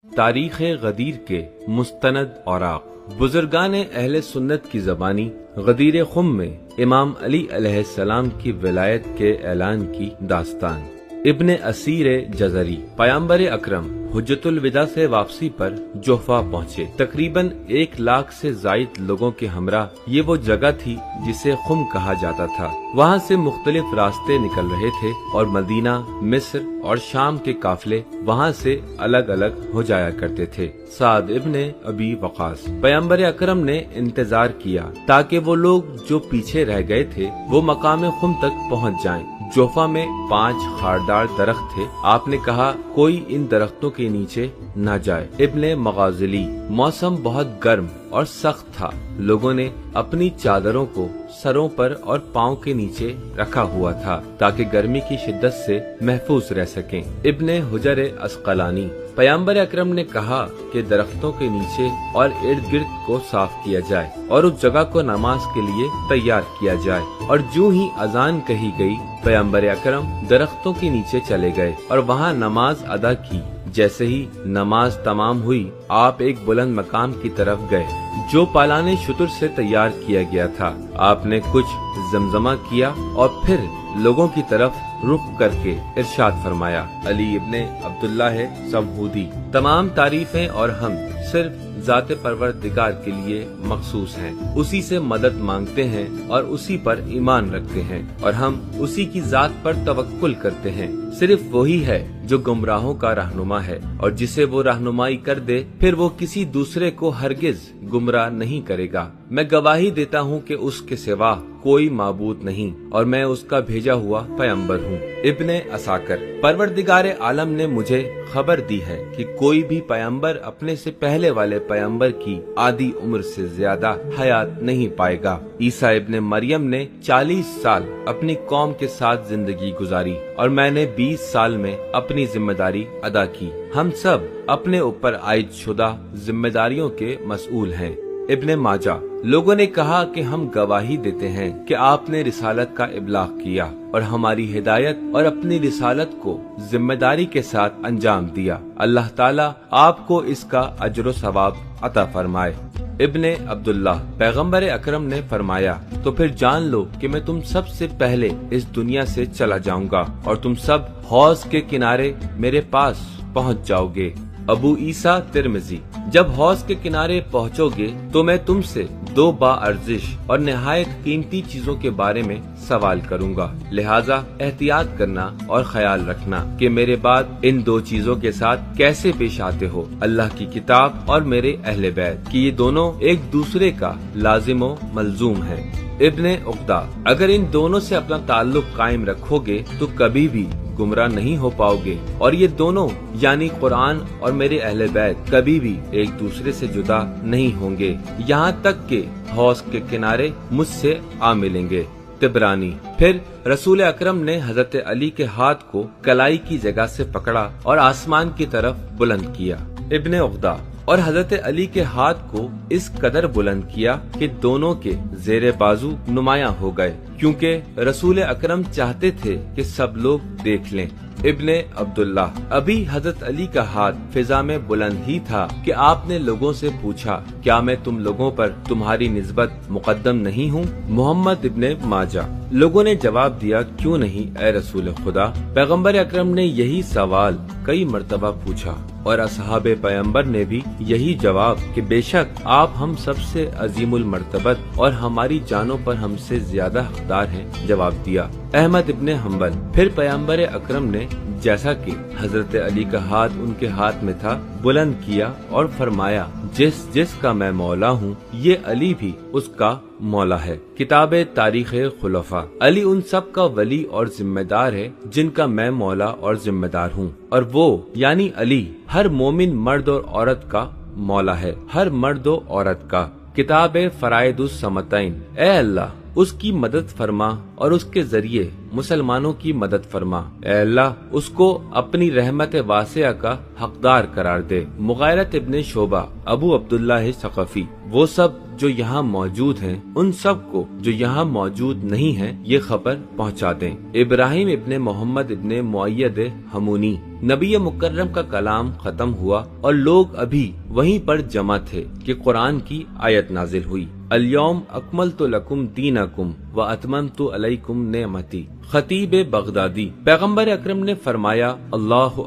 تاریخ غدیر کے مستند اوراق۔ بزرگان اہل سنت کی زبانی غدیر خم میں امام علی علیہ السلام کی ولایت کے اعلان کی داستان۔ ابن اسیر جزری پیامبر اکرم حجت الوداع سے واپسی پر جوفا پہنچے۔ تقریباً 1,00,000 سے زائد لوگوں کے ہمراہ یہ وہ جگہ تھی جسے خم کہا جاتا تھا۔ وہاں سے مختلف راستے نکل رہے تھے اور مدینہ، مصر اور شام کے قافلے وہاں سے الگ الگ ہو جایا کرتے تھے۔ سعد ابن ابی وقاص پیامبر اکرم نے انتظار کیا تاکہ وہ لوگ جو پیچھے رہ گئے تھے وہ مقام خم تک پہنچ جائیں۔ جوفا میں 5 خاردار درخت تھے۔ آپ نے کہا کوئی ان درختوں کے نیچے نہ جائے۔ ابن مغازلی موسم بہت گرم اور سخت تھا۔ لوگوں نے اپنی چادروں کو سروں پر اور پاؤں کے نیچے رکھا ہوا تھا تاکہ گرمی کی شدت سے محفوظ رہ سکیں۔ ابن حجر عسقلانی پیامبر اکرم نے کہا کہ درختوں کے نیچے اور ارد گرد کو صاف کیا جائے اور اس جگہ کو نماز کے لیے تیار کیا جائے، اور جو ہی اذان کہی گئی پیامبر اکرم درختوں کے نیچے چلے گئے اور وہاں نماز ادا کی۔ جیسے ہی نماز تمام ہوئی آپ ایک بلند مقام کی طرف گئے جو پالان شتر سے تیار کیا گیا تھا۔ آپ نے کچھ زمزمہ کیا اور پھر لوگوں کی طرف رخ کر کے ارشاد فرمایا، علی ابن عبداللہ ہے سمہودی، تمام تعریفیں اور حمد صرف ذات پروردگار کے لیے مخصوص ہیں، اسی سے مدد مانگتے ہیں اور اسی پر ایمان رکھتے ہیں، اور ہم اسی کی ذات پر توکل کرتے ہیں۔ صرف وہی ہے جو گمراہوں کا رہنما ہے، اور جسے وہ رہنمائی کر دے پھر وہ کسی دوسرے کو ہرگز گمراہ نہیں کرے گا۔ میں گواہی دیتا ہوں کہ اس کے سوا کوئی معبود نہیں اور میں اس کا بھیجا ہوا پیغمبر ہوں۔ ابن عساکر پروردگار عالم نے مجھے خبر دی ہے کہ کوئی بھی پیغمبر اپنے سے پہلے والے پیغمبر کی آدھی عمر سے زیادہ حیات نہیں پائے گا۔ عیسیٰ ابن مریم نے 40 سال اپنی قوم کے ساتھ زندگی گزاری اور میں نے 20 سال میں اپنی ذمہ داری ادا کی۔ ہم سب اپنے اوپر عائد شدہ ذمہ داریوں کے مسئول ہیں۔ ابن ماجہ لوگوں نے کہا کہ ہم گواہی دیتے ہیں کہ آپ نے رسالت کا ابلاغ کیا اور ہماری ہدایت اور اپنی رسالت کو ذمہ داری کے ساتھ انجام دیا۔ اللہ تعالیٰ آپ کو اس کا اجر و ثواب عطا فرمائے۔ ابن عبداللہ پیغمبر اکرم نے فرمایا، تو پھر جان لو کہ میں تم سب سے پہلے اس دنیا سے چلا جاؤں گا اور تم سب حوض کے کنارے میرے پاس پہنچ جاؤ گے۔ ابو عیسیٰ ترمذی جب حوض کے کنارے پہنچو گے تو میں تم سے 2 باارزش اور نہایت قیمتی چیزوں کے بارے میں سوال کروں گا، لہٰذا احتیاط کرنا اور خیال رکھنا کہ میرے بعد ان 2 چیزوں کے ساتھ کیسے پیش آتے ہو، اللہ کی کتاب اور میرے اہل بیت، کہ یہ دونوں ایک دوسرے کا لازم و ملزوم ہے۔ ابن عقدہ اگر ان دونوں سے اپنا تعلق قائم رکھو گے تو کبھی بھی گمراہ نہیں ہو پاؤ گے، اور یہ دونوں یعنی قرآن اور میرے اہل بیت کبھی بھی ایک دوسرے سے جدا نہیں ہوں گے یہاں تک کہ حوض کے کنارے مجھ سے آ ملیں گے۔ طبرانی پھر رسول اکرم نے حضرت علی کے ہاتھ کو کلائی کی جگہ سے پکڑا اور آسمان کی طرف بلند کیا۔ ابن عقدہ اور حضرت علی کے ہاتھ کو اس قدر بلند کیا کہ دونوں کے زیر بازو نمایاں ہو گئے، کیونکہ رسول اکرم چاہتے تھے کہ سب لوگ دیکھ لیں۔ ابن عبداللہ ابھی حضرت علی کا ہاتھ فضا میں بلند ہی تھا کہ آپ نے لوگوں سے پوچھا، کیا میں تم لوگوں پر تمہاری نسبت مقدم نہیں ہوں؟ محمد ابن ماجہ لوگوں نے جواب دیا، کیوں نہیں اے رسول خدا؟ پیغمبر اکرم نے یہی سوال کئی مرتبہ پوچھا اور اصحاب پیغمبر نے بھی یہی جواب کہ بے شک آپ ہم سب سے عظیم المرتبت اور ہماری جانوں پر ہم سے زیادہ حقدار ہیں جواب دیا۔ احمد ابن حنبل پھر پیغمبر اکرم نے جیسا کہ حضرت علی کا ہاتھ ان کے ہاتھ میں تھا بلند کیا اور فرمایا، جس کا میں مولا ہوں یہ علی بھی اس کا مولا ہے۔ کتاب تاریخ خلفاء علی ان سب کا ولی اور ذمہ دار ہے جن کا میں مولا اور ذمہ دار ہوں، اور وہ یعنی علی ہر مومن مرد اور عورت کا مولا ہے، ہر مرد و عورت کا۔ کتاب فرائض الصمتین اے اللہ اس کی مدد فرما اور اس کے ذریعے مسلمانوں کی مدد فرما۔ اے اللہ اس کو اپنی رحمت واسعہ کا حقدار قرار دے۔ مغیرۃ ابن شعبہ، ابو عبداللہ ثقفی، وہ سب جو یہاں موجود ہیں ان سب کو جو یہاں موجود نہیں ہیں یہ خبر پہنچا دیں۔ ابراہیم ابن محمد ابن معید ہمونی، نبی مکرم کا کلام ختم ہوا اور لوگ ابھی وہیں پر جمع تھے کہ قرآن کی آیت نازل ہوئی، الیوم اکملت لکم دینکم واتممت علیکم نعمتی۔ خطیب بغدادی، پیغمبر اکرم نے فرمایا اللہ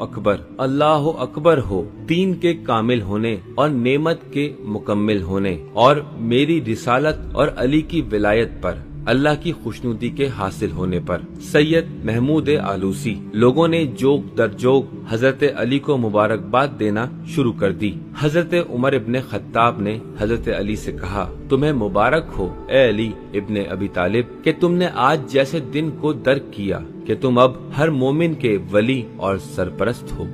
اکبر ہو دین کے کامل ہونے اور نعمت کے مکمل ہونے اور میری رسالت اور علی کی ولایت پر، اللہ کی خوشنودی کے حاصل ہونے پر۔ سید محمود آلوسی، لوگوں نے جوگ در جوگ حضرت علی کو مبارکباد دینا شروع کر دی۔ حضرت عمر ابن خطاب نے حضرت علی سے کہا تمہیں مبارک ہو اے علی ابن ابی طالب کہ تم نے آج جیسے دن کو درک کیا کہ تم اب ہر مومن کے ولی اور سرپرست ہو۔